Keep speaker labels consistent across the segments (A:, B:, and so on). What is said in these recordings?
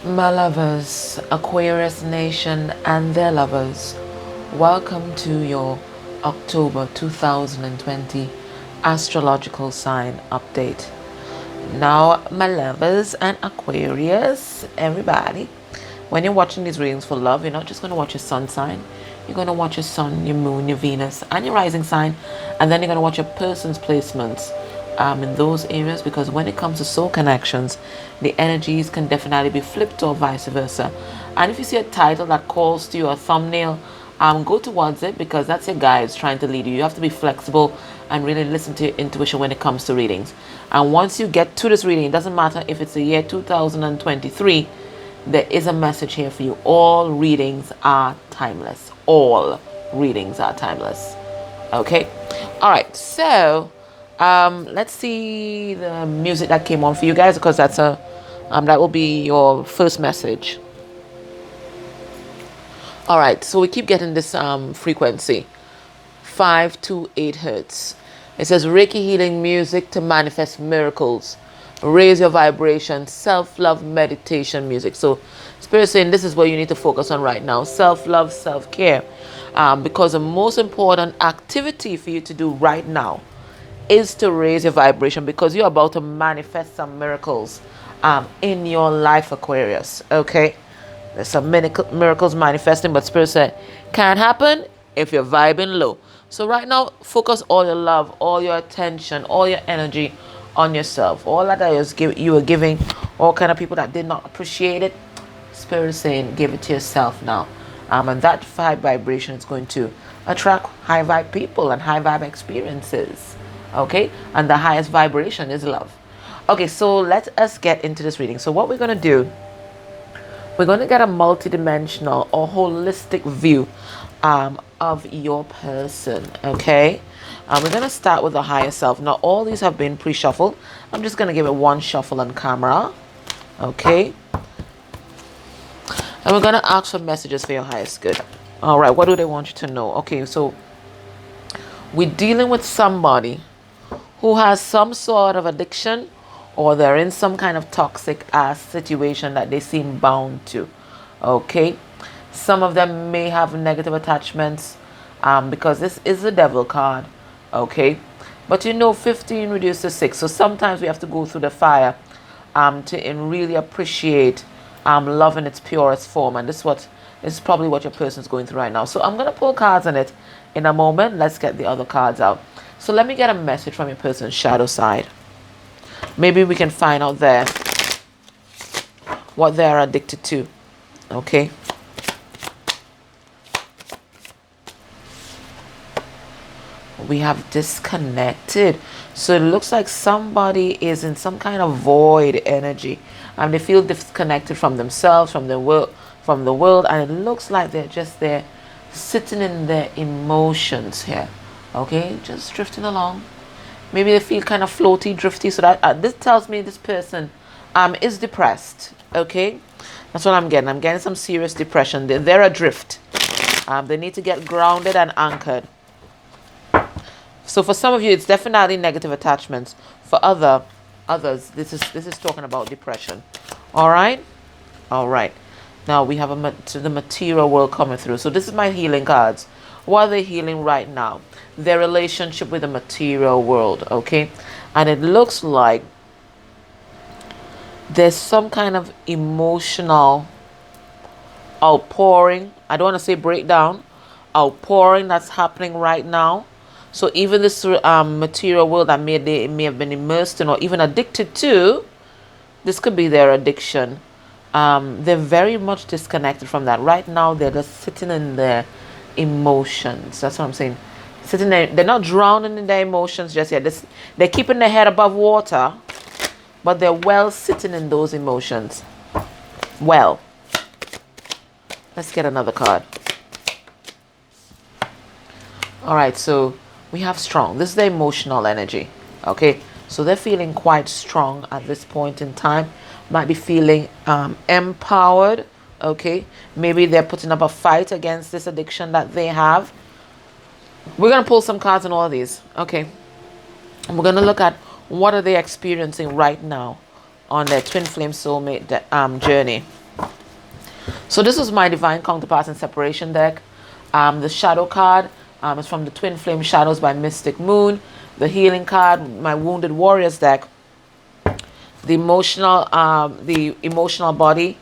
A: My lovers, Aquarius Nation and their lovers, welcome to your October 2020 astrological sign update. Now, my lovers and Aquarius, everybody, when you're watching these readings for love, you're not just going to watch your sun sign, you're going to watch your sun, your moon, your Venus, and your rising sign, and then you're going to watch your person's placements in those areas, because when it comes to soul connections, the energies can definitely be flipped or vice versa. And if you see a title that calls to you, a thumbnail, go towards it, because that's your guides trying to lead you. You have to be flexible and really listen to your intuition when it comes to readings. And once you get to this reading, it doesn't matter if it's the year 2023, there is a message here for you. All readings are timeless. All readings are timeless. Okay? All right. So, let's see the music that came on for you guys, because that's that will be your first message. All right, so we keep getting this frequency, 528 hertz. It says Reiki healing music to manifest miracles, raise your vibration, self-love meditation music. So Spirit saying this is what you need to focus on right now, self-love, self-care, because the most important activity for you to do right now is to raise your vibration, because you're about to manifest some miracles in your life, Aquarius. Okay, there's some miracles manifesting, but Spirit said can't happen if you're vibing low. So right now, focus all your love, all your attention, all your energy on yourself. All that you were giving all kind of people that did not appreciate it, Spirit is saying give it to yourself now. And that vibration is going to attract high vibe people and high vibe experiences. Okay, and the highest vibration is love. Okay, so let us get into this reading. So what we're going to do, we're going to get a multidimensional or holistic view of your person. Okay, we're going to start with the higher self. Now all these have been pre-shuffled. I'm just going to give it one shuffle on camera. Okay, and we're going to ask for messages for your highest good. All right, what do they want you to know? Okay, so we're dealing with somebody who has some sort of addiction, or they're in some kind of toxic ass situation that they seem bound to. Okay, some of them may have negative attachments, because this is the devil card. Okay, but 15 reduced to 6, so sometimes we have to go through the fire to really appreciate love in its purest form. And this is probably what your person is going through right now. So I'm going to pull cards on it in a moment. Let's get the other cards out. So let me get a message from your person's shadow side. Maybe we can find out there what they're addicted to. Okay. We have disconnected. So it looks like somebody is in some kind of void energy. And they feel disconnected from themselves, from the world, and it looks like they're just there sitting in their emotions here. Okay, just drifting along. Maybe they feel kind of floaty, drifty. So that this tells me this person is depressed. Okay, that's what I'm getting. I'm getting some serious depression. They're adrift. They need to get grounded and anchored. So for some of you, it's definitely negative attachments. For others, this is talking about depression. All right. Now we have the material world coming through. So this is my healing cards. What are they healing right now? Their relationship with the material world. Okay, and it looks like there's some kind of emotional outpouring. I don't want to say breakdown. Outpouring that's happening right now. So even this material world that they may have been immersed in or even addicted to, this could be their addiction. They're very much disconnected from that. Right now, they're just sitting in their emotions. That's what I'm saying. Sitting there, they're not drowning in their emotions just yet. They're keeping their head above water, but they're well sitting in those emotions. Well, let's get another card. All right, so we have strong. This is the emotional energy. Okay, so they're feeling quite strong at this point in time. Might be feeling empowered. Okay, maybe they're putting up a fight against this addiction that they have. We're going to pull some cards on all of these. Okay, and we're going to look at what are they experiencing right now on their twin flame soulmate journey. So this is my Divine Counterparts and Separation deck. The Shadow card is from the Twin Flame Shadows by Mystic Moon. The Healing card, my Wounded Warriors deck. The emotional body,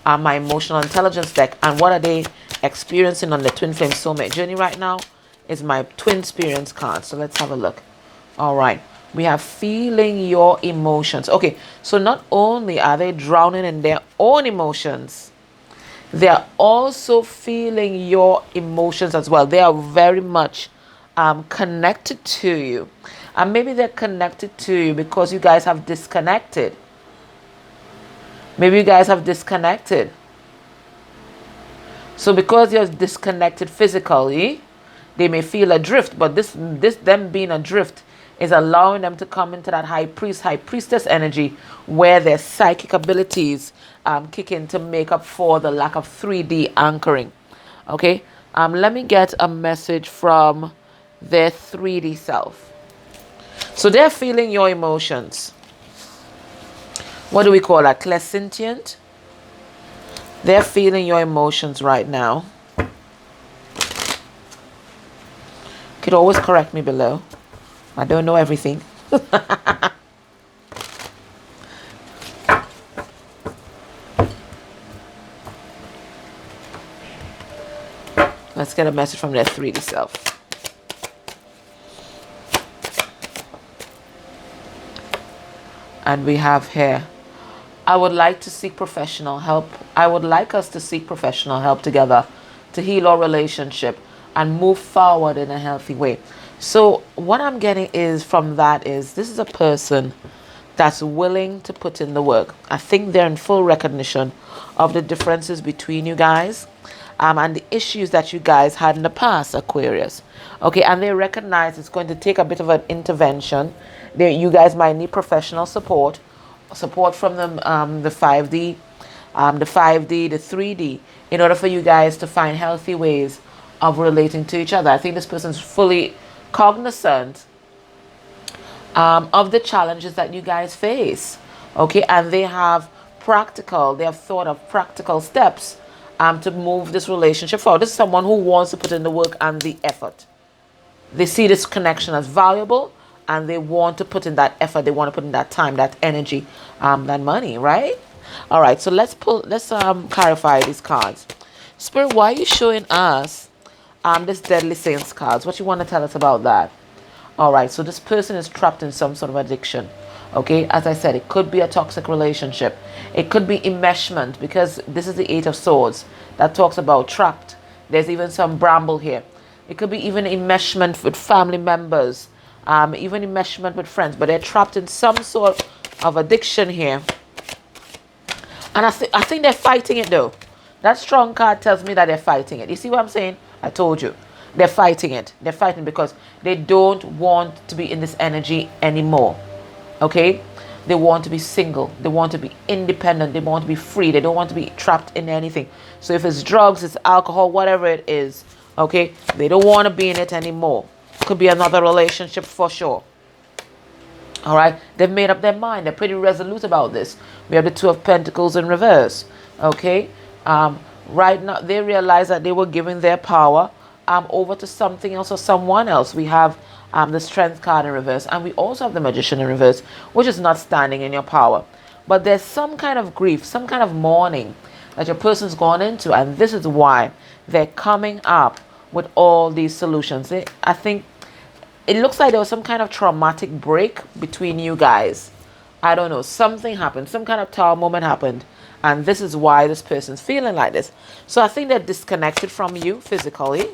A: my Emotional Intelligence deck. And what are they experiencing on the Twin Flame Soulmate journey right now is my Twin Experience card. So let's have a look. All right. We have feeling your emotions. Okay, so not only are they drowning in their own emotions, they are also feeling your emotions as well. They are very much connected to you. And maybe they're connected to you because you guys have disconnected. Maybe you guys have disconnected. So because you're disconnected physically, they may feel adrift, but this them being adrift is allowing them to come into that high priestess energy where their psychic abilities kick in to make up for the lack of 3D anchoring. Okay, let me get a message from their 3D self. So they're feeling your emotions. What do we call that? Clairsentient? They're feeling your emotions right now. You could always correct me below. I don't know everything. Let's get a message from their 3D self. And we have here, I would like to seek professional help. I would like us to seek professional help together to heal our relationship and move forward in a healthy way. So what I'm getting is from that is this is a person that's willing to put in the work. I think they're in full recognition of the differences between you guys and the issues that you guys had in the past, Aquarius. Okay, and they recognize it's going to take a bit of an intervention. You guys might need professional support from the 5D, the 3D, in order for you guys to find healthy ways of relating to each other. I think this person's fully cognizant of the challenges that you guys face. Okay, and they have thought of practical steps to move this relationship forward. This is someone who wants to put in the work and the effort. They see this connection as valuable and they want to put in that effort. They want to put in that time, that energy, that money, right? All right, so let's clarify these cards. Spirit, why are you showing us this Deadly Saints cards? What you want to tell us about that? All right, so this person is trapped in some sort of addiction. Okay, as I said, it could be a toxic relationship. It could be enmeshment, because this is the 8 of Swords that talks about trapped. There's even some bramble here. It could be even enmeshment with family members, even enmeshment with friends, but they're trapped in some sort of addiction here. And I think they're fighting it though. That strong card tells me that they're fighting it. You see what I'm saying? I told you. They're fighting it. They're fighting because they don't want to be in this energy anymore. Okay? They want to be single. They want to be independent. They want to be free. They don't want to be trapped in anything. So if it's drugs, it's alcohol, whatever it is, okay? They don't want to be in it anymore. Could be another relationship for sure. All right? They've made up their mind. They're pretty resolute about this. We have the 2 of Pentacles in reverse. Okay? Right now, they realize that they were giving their power over to something else or someone else. We have the Strength card in reverse, and we also have the Magician in reverse, which is not standing in your power. But there's some kind of grief, some kind of mourning that your person's gone into, and this is why they're coming up with all these solutions. I think it looks like there was some kind of traumatic break between you guys. I don't know, something happened, some kind of tower moment happened, and this is why this person's feeling like this. So I think they're disconnected from you physically.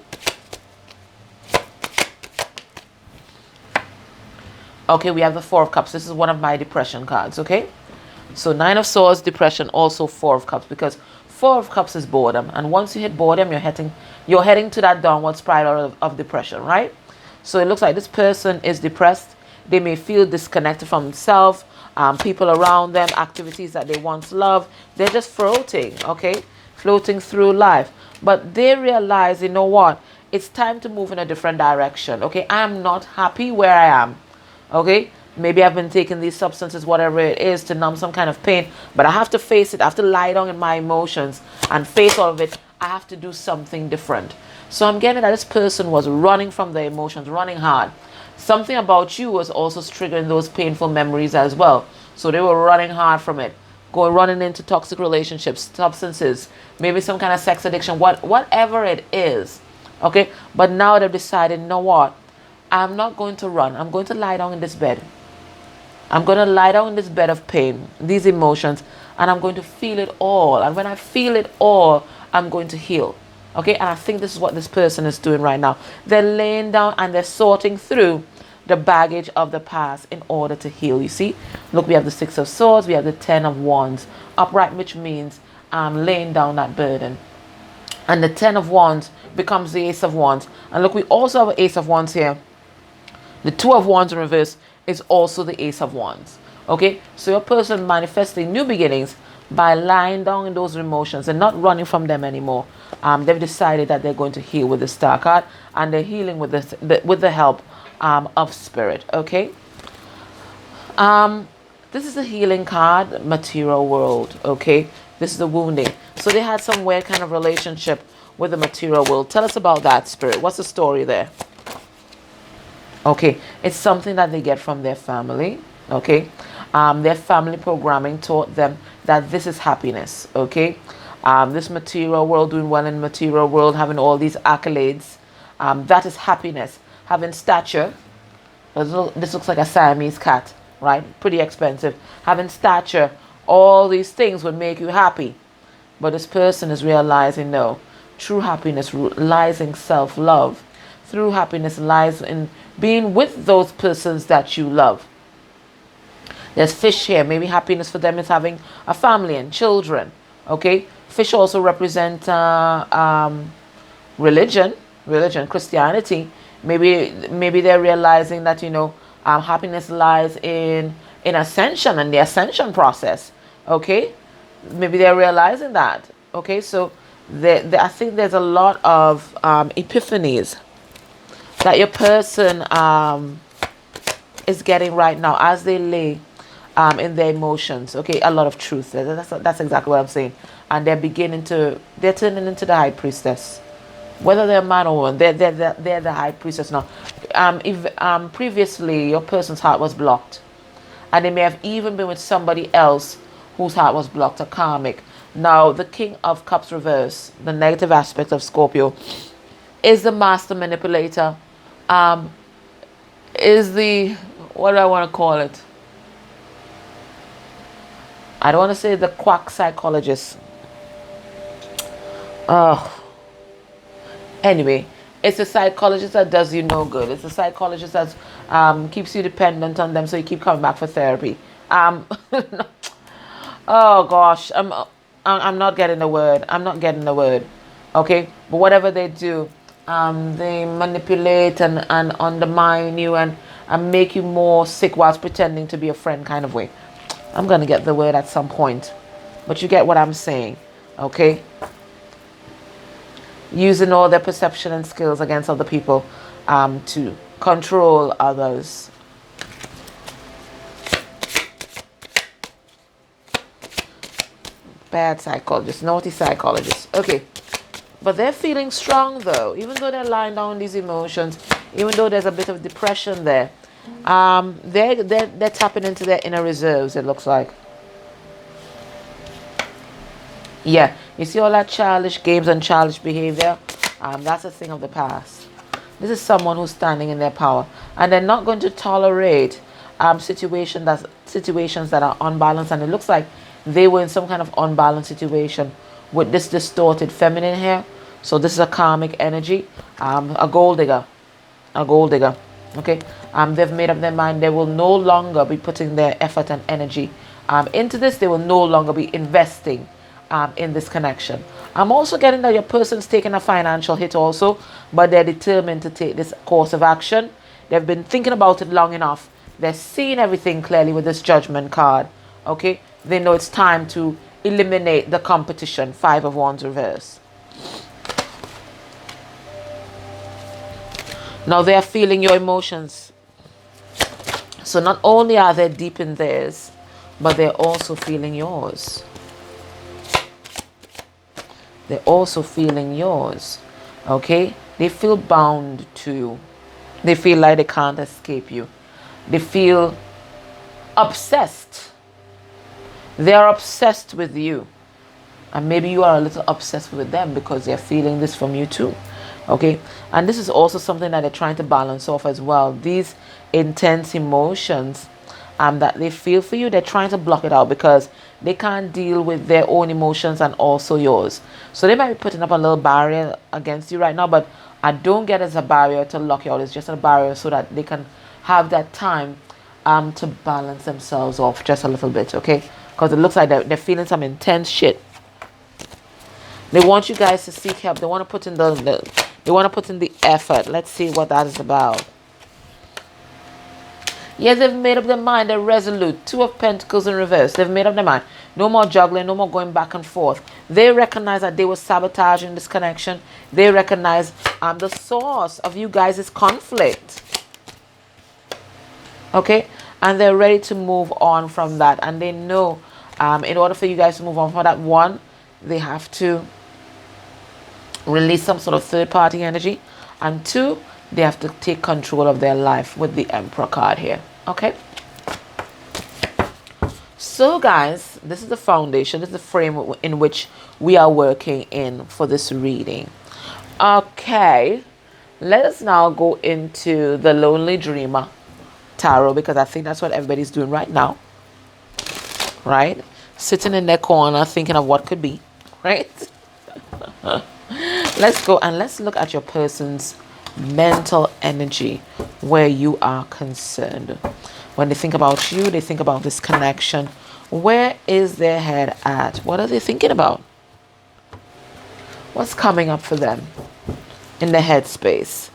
A: Okay, we have the 4 of Cups. This is one of my depression cards, okay? So 9 of Swords, depression, also 4 of Cups, because 4 of Cups is boredom. And once you hit boredom, you're heading to that downward spiral of depression, right? So it looks like this person is depressed. They may feel disconnected from themselves, people around them, activities that they once loved. They're just floating, okay? Floating through life. But they realize, you know what? It's time to move in a different direction, okay? I am not happy where I am. Okay, maybe I've been taking these substances, whatever it is, to numb some kind of pain, but I have to face it. I have to lie down in my emotions and face all of it, I have to do something different. So I'm getting that this person was running from their emotions, running hard. Something about you was also triggering those painful memories as well. So they were running hard from it, running into toxic relationships, substances, maybe some kind of sex addiction, whatever it is. Okay, but now they've decided, you know what? I'm not going to run. I'm going to lie down in this bed. I'm going to lie down in this bed of pain, these emotions, and I'm going to feel it all. And when I feel it all, I'm going to heal. Okay, and I think this is what this person is doing right now. They're laying down and they're sorting through the baggage of the past in order to heal. You see, look, we have the Six of Swords, we have the Ten of Wands upright, which means laying down that burden. And the Ten of Wands becomes the Ace of Wands. And look, we also have an Ace of Wands here. The Two of Wands in reverse is also the Ace of Wands. Okay, so your person manifesting new beginnings by lying down in those emotions and not running from them anymore. They've decided that they're going to heal with the Star card, and they're healing with the help of Spirit. Okay. This is the healing card, material world. Okay, this is the wounding. So they had some weird kind of relationship with the material world. Tell us about that, Spirit. What's the story there? Okay, it's something that they get from their family. Okay, their family programming taught them that this is happiness. Okay, this material world, doing well in the material world, having all these accolades, that is happiness. Having stature. This looks like a Siamese cat, right? Pretty expensive. Having stature, all these things would make you happy. But this person is realizing, no, true happiness lies in self-love. True happiness lies in being with those persons that you love. There's fish here. Maybe happiness for them is having a family and children. Okay. Fish also represent religion, Christianity. Maybe they're realizing that, you know, happiness lies in ascension and the ascension process. Okay. Maybe they're realizing that. Okay. So I think there's a lot of epiphanies that your person is getting right now as they lay in their emotions. Okay, a lot of truth. That's exactly what I'm saying. And they're turning into the high priestess. Whether they're man or woman, they're the high priestess now. If previously your person's heart was blocked, and they may have even been with somebody else whose heart was blocked, a karmic. Now the King of Cups reverse, the negative aspect of Scorpio, is the master manipulator. Is the, what do I want to call it? I don't want to say the quack psychologist. Anyway, it's a psychologist that does you no good. It's a psychologist that keeps you dependent on them, so you keep coming back for therapy. Oh gosh, I'm not getting the word. I'm not getting the word. Okay, but whatever they do, they manipulate and undermine you and make you more sick whilst pretending to be a friend kind of way. I'm going to get the word at some point. But you get what I'm saying. Okay? Using all their perception and skills against other people to control others. Bad psychologists, naughty psychologists. Okay. But they're feeling strong though. Even though they're lying down these emotions, even though there's a bit of depression there, they're tapping into their inner reserves, it looks like. Yeah, you see all that childish games and childish behavior? That's a thing of the past. This is someone who's standing in their power, and they're not going to tolerate situations that are unbalanced. And it looks like they were in some kind of unbalanced situation with this distorted feminine here. So this is a karmic energy, a gold digger. Okay, they've made up their mind. They will no longer be putting their effort and energy into this. They will no longer be investing in this connection. I'm also getting that your person's taking a financial hit also, but they're determined to take this course of action. They've been thinking about it long enough. They're seeing everything clearly with this Judgment card. Okay, they know it's time to eliminate the competition. Five of Wands reverse. Now they are feeling your emotions. So not only are they deep in theirs, but they're also feeling yours. they're also feeling yours. Okay? They feel bound to you. They feel like they can't escape you. They feel obsessed. They are obsessed with you. And maybe you are a little obsessed with them because they're feeling this from you too. Okay? And this is also something that they're trying to balance off as well. These intense emotions that they feel for you, they're trying to block it out because they can't deal with their own emotions and also yours. So they might be putting up a little barrier against you right now, but I don't get it as a barrier to lock you out. It's just a barrier so that they can have that time to balance themselves off just a little bit, okay? Because it looks like they're feeling some intense shit. They want you guys to seek help. They want to put in they want to put in the effort. Let's see what that is about. Yes, they've made up their mind. They're resolute. Two of Pentacles in reverse. They've made up their mind. No more juggling. No more going back and forth. They recognize that they were sabotaging this connection. They recognize the source of you guys' conflict. Okay? And they're ready to move on from that. And they know in order for you guys to move on from that, one, they have to release some sort of third-party energy. And two, they have to take control of their life with the Emperor card here. Okay? So, guys, this is the foundation. This is the frame in which we are working in for this reading. Okay. Let us now go into the Lonely Dreamer Tarot, because I think that's what everybody's doing right now. Right? Sitting in their corner thinking of what could be. Right? Let's go and let's look at your person's mental energy where you are concerned. When they think about you, they think about this connection. Where is their head at? What are they thinking about? What's coming up for them in the headspace?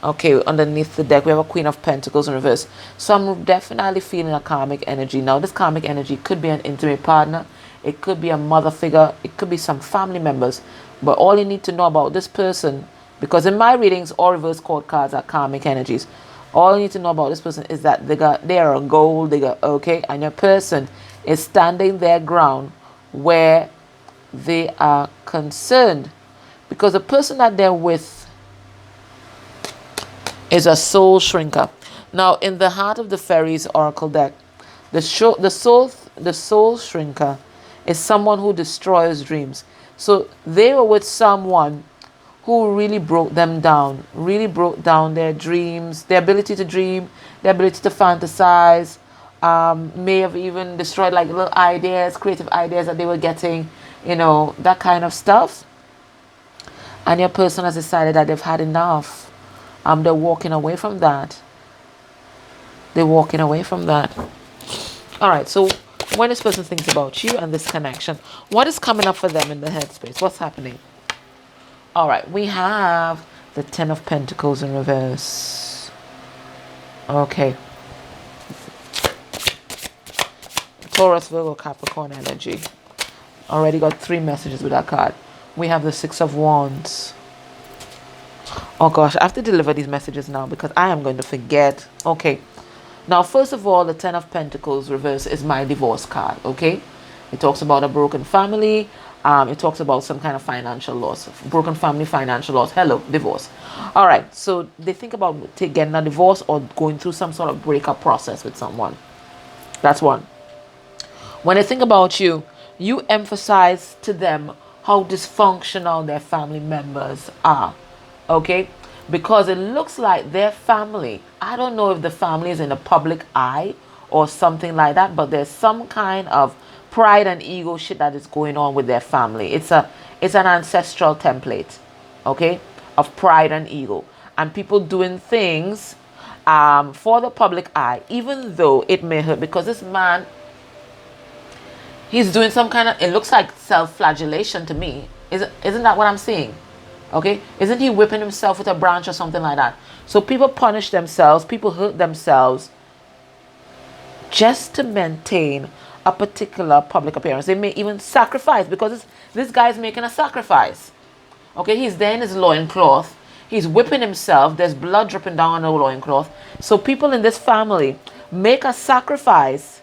A: Okay, underneath the deck we have a Queen of Pentacles in reverse. So I'm definitely feeling a karmic energy. Now this karmic energy could be an intimate partner. It could be a mother figure. It could be some family members. But all you need to know about this person, because in my readings, all reverse court cards are karmic energies. All you need to know about this person is that they are a gold digger, okay? And your person is standing their ground where they are concerned. Because the person that they're with is a soul shrinker. Now, in the Heart of the Fairies Oracle deck, the soul shrinker is someone who destroys dreams. So they were with someone who really broke them down, really broke down their dreams, their ability to dream, their ability to fantasize, may have even destroyed like little ideas, creative ideas that they were getting, you know, that kind of stuff. And your person has decided that they've had enough. They're walking away from that. They're walking away from that. All right, so when this person thinks about you and this connection, what is coming up for them in the headspace? What's happening? All right, we have the Ten of Pentacles in reverse. Okay. Taurus, Virgo, Capricorn energy. Already got 3 messages with that card. We have the Six of Wands. Oh gosh, I have to deliver these messages now because I am going to forget. Okay. Now, first of all, the Ten of Pentacles reverse is my divorce card, okay? It talks about a broken family. It talks about some kind of financial loss. Broken family, financial loss. Hello, divorce. All right, so they think about getting a divorce or going through some sort of breakup process with someone. That's one. When they think about you, you emphasize to them how dysfunctional their family members are, okay? Because it looks like their family, I don't know if the family is in the public eye or something like that, but there's some kind of pride and ego shit that is going on with their family. It's an ancestral template, okay, of pride and ego. And people doing things for the public eye, even though it may hurt, because this man, he's doing some kind of, it looks like self-flagellation to me. Isn't that what I'm seeing? Okay, isn't he whipping himself with a branch or something like that? So people punish themselves, people hurt themselves just to maintain a particular public appearance. They may even sacrifice, because this guy's making a sacrifice. Okay, he's there in his loincloth, he's whipping himself, there's blood dripping down on the loincloth. So people in this family make a sacrifice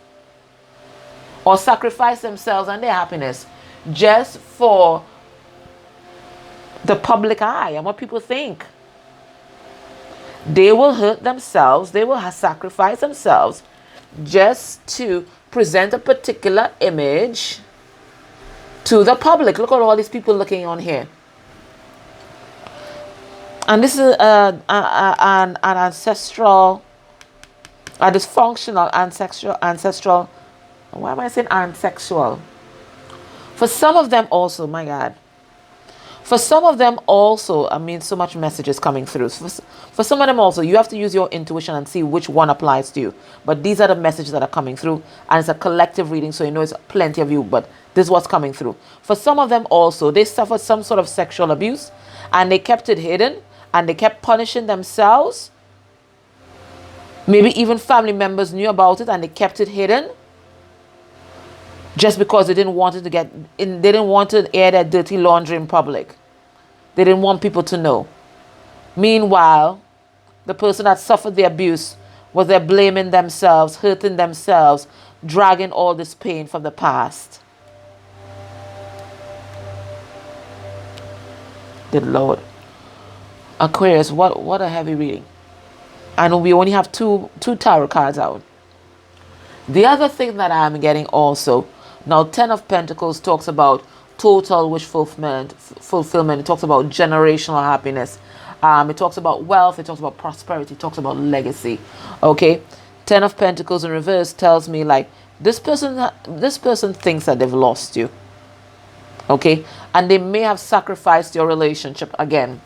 A: or sacrifice themselves and their happiness just for the public eye and what people think. They will hurt themselves. They will sacrifice themselves just to present a particular image to the public. Look at all these people looking on here. And this is an ancestral, a dysfunctional ancestral. Why am I saying ancestral? For some of them also, my God. For some of them also, I mean, so much messages coming through. For some of them also, you have to use your intuition and see which one applies to you. But these are the messages that are coming through. And it's a collective reading, so you know it's plenty of you. But this is what's coming through. For some of them also, they suffered some sort of sexual abuse. And they kept it hidden. And they kept punishing themselves. Maybe even family members knew about it and they kept it hidden. Just because they didn't want it to get in, they didn't want to air their dirty laundry in public. They didn't want people to know. Meanwhile, the person that suffered the abuse was there blaming themselves, hurting themselves, dragging all this pain from the past. Good Lord. Aquarius, what a heavy reading. And we only have two tarot cards out. The other thing that I'm getting also, now 10 of Pentacles talks about total wish fulfillment. It talks about generational happiness. It talks about wealth. It talks about prosperity. It talks about legacy. Okay? 10 of Pentacles in reverse tells me like this person thinks that they've lost you. Okay? And they may have sacrificed your relationship again.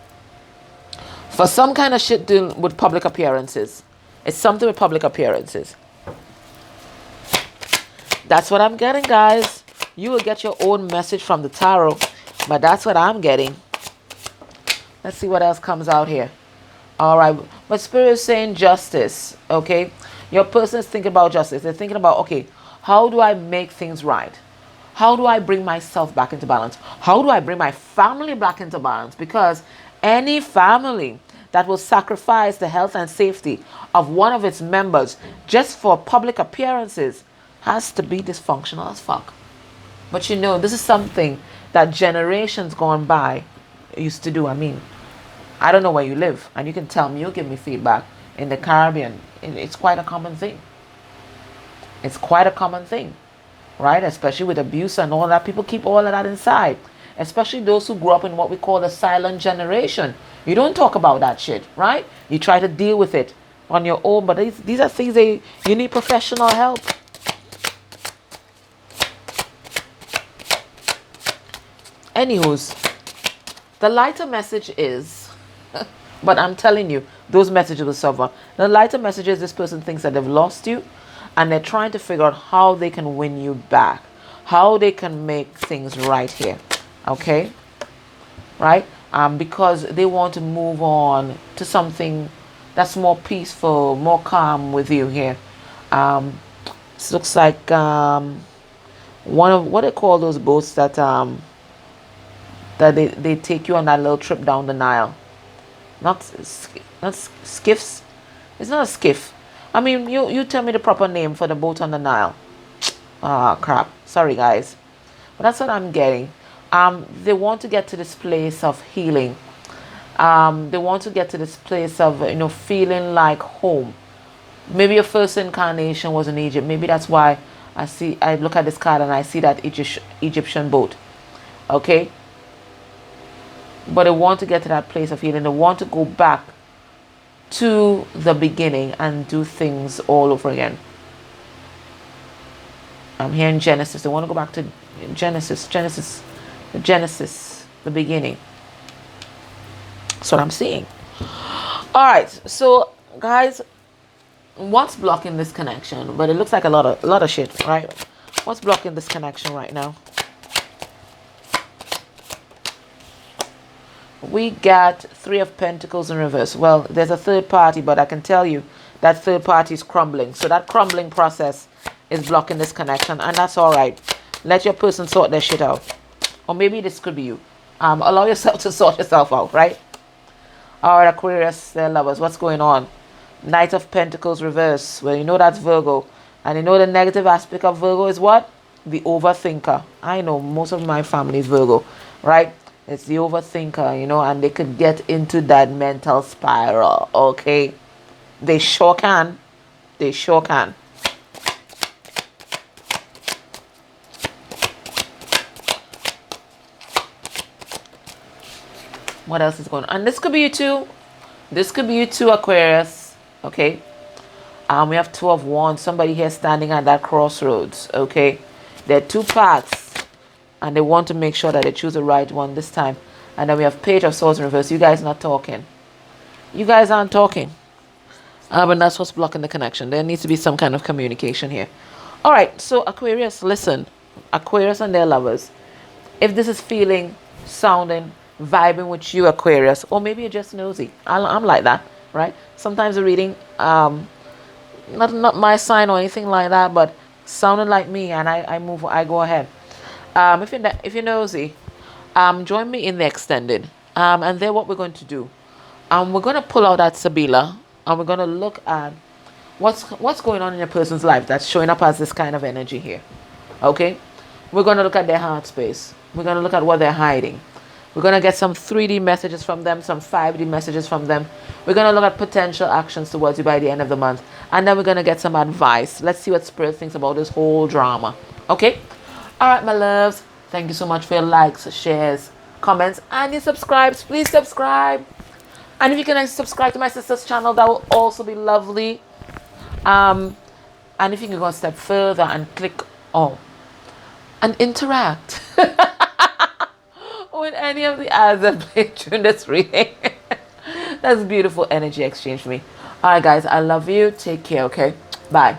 A: For some kind of shit dealing with public appearances. It's something with public appearances. That's what I'm getting, guys. You will get your own message from the tarot, but that's what I'm getting. Let's see what else comes out here. All right. But Spirit is saying justice, okay? Your person is thinking about justice. They're thinking about, okay, how do I make things right? How do I bring myself back into balance? How do I bring my family back into balance? Because any family that will sacrifice the health and safety of one of its members just for public appearances has to be dysfunctional as fuck. But you know, this is something that generations gone by used to do. I mean, I don't know where you live, and you can tell me, you'll give me feedback. In the Caribbean, it's quite a common thing. It's quite a common thing, right? Especially with abuse and all that. People keep all of that inside. Especially those who grew up in what we call the silent generation. You don't talk about that shit, right? You try to deal with it on your own, but these are things you need professional help. Anywho's, the lighter message is, but I'm telling you, those messages will suffer. The lighter message is this person thinks that they've lost you and they're trying to figure out how they can win you back, how they can make things right here, okay? Right? Because they want to move on to something that's more peaceful, more calm with you here. This looks like one of, what they call those boats that they take you on that little trip down the Nile. Not skiffs. It's not a skiff. I mean, you tell me the proper name for the boat on the Nile. Ah, crap. Sorry, guys. But that's what I'm getting. They want to get to this place of healing. They want to get to this place of, you know, feeling like home. Maybe your first incarnation was in Egypt. Maybe that's why I look at this card and I see that Egyptian boat. Okay? But they want to get to that place of healing. They want to go back to the beginning and do things all over again. I'm here in Genesis. They want to go back to Genesis, the beginning. That's what I'm seeing. All right, so guys, what's blocking this connection? But it looks like a lot of shit, right? What's blocking this connection right now? We got 3 of Pentacles in reverse. Well, there's a third party, but I can tell you that third party is crumbling. So that crumbling process is blocking this connection, and that's all right. Let your person sort their shit out. Or maybe this could be you. Allow yourself to sort yourself out, right? All right, Aquarius, their lovers, what's going on? Knight of Pentacles reverse. Well, you know that's Virgo. And you know the negative aspect of Virgo is what? The overthinker. I know most of my family is Virgo, right? It's the overthinker, you know, and they could get into that mental spiral, okay? They sure can. They sure can. What else is going on? And this could be you too. This could be you too, Aquarius. Okay. We have Two of Wands. Somebody here standing at that crossroads. Okay. There are two paths, and they want to make sure that they choose the right one this time. And then we have Page of Swords in reverse. You guys not talking. You guys aren't talking. And that's what's blocking the connection. There needs to be some kind of communication here. All right. So Aquarius, listen. Aquarius and their lovers. If this is feeling, sounding, vibing with you, Aquarius, or maybe you're just nosy. I'm like that, right? Sometimes the reading, not my sign or anything like that, but sounding like me, and I go ahead. If you're nosy, join me in the extended. And then what we're going to do, we're going to pull out that Sabila, and we're going to look at what's going on in a person's life that's showing up as this kind of energy here. Okay, we're going to look at their heart space. We're going to look at what they're hiding. We're going to get some 3D messages from them, some 5D messages from them. We're going to look at potential actions towards you by the end of the month. And then we're going to get some advice. Let's see what Spirit thinks about this whole drama. Okay? All right, my loves. Thank you so much for your likes, shares, comments, and your subscribes. Please subscribe. And if you can subscribe to my sister's channel, that will also be lovely. And if you can go a step further and click on and interact with any of the ads that play during this reading. That's beautiful energy exchange for me. All right, guys, I love you. Take care, okay? Bye.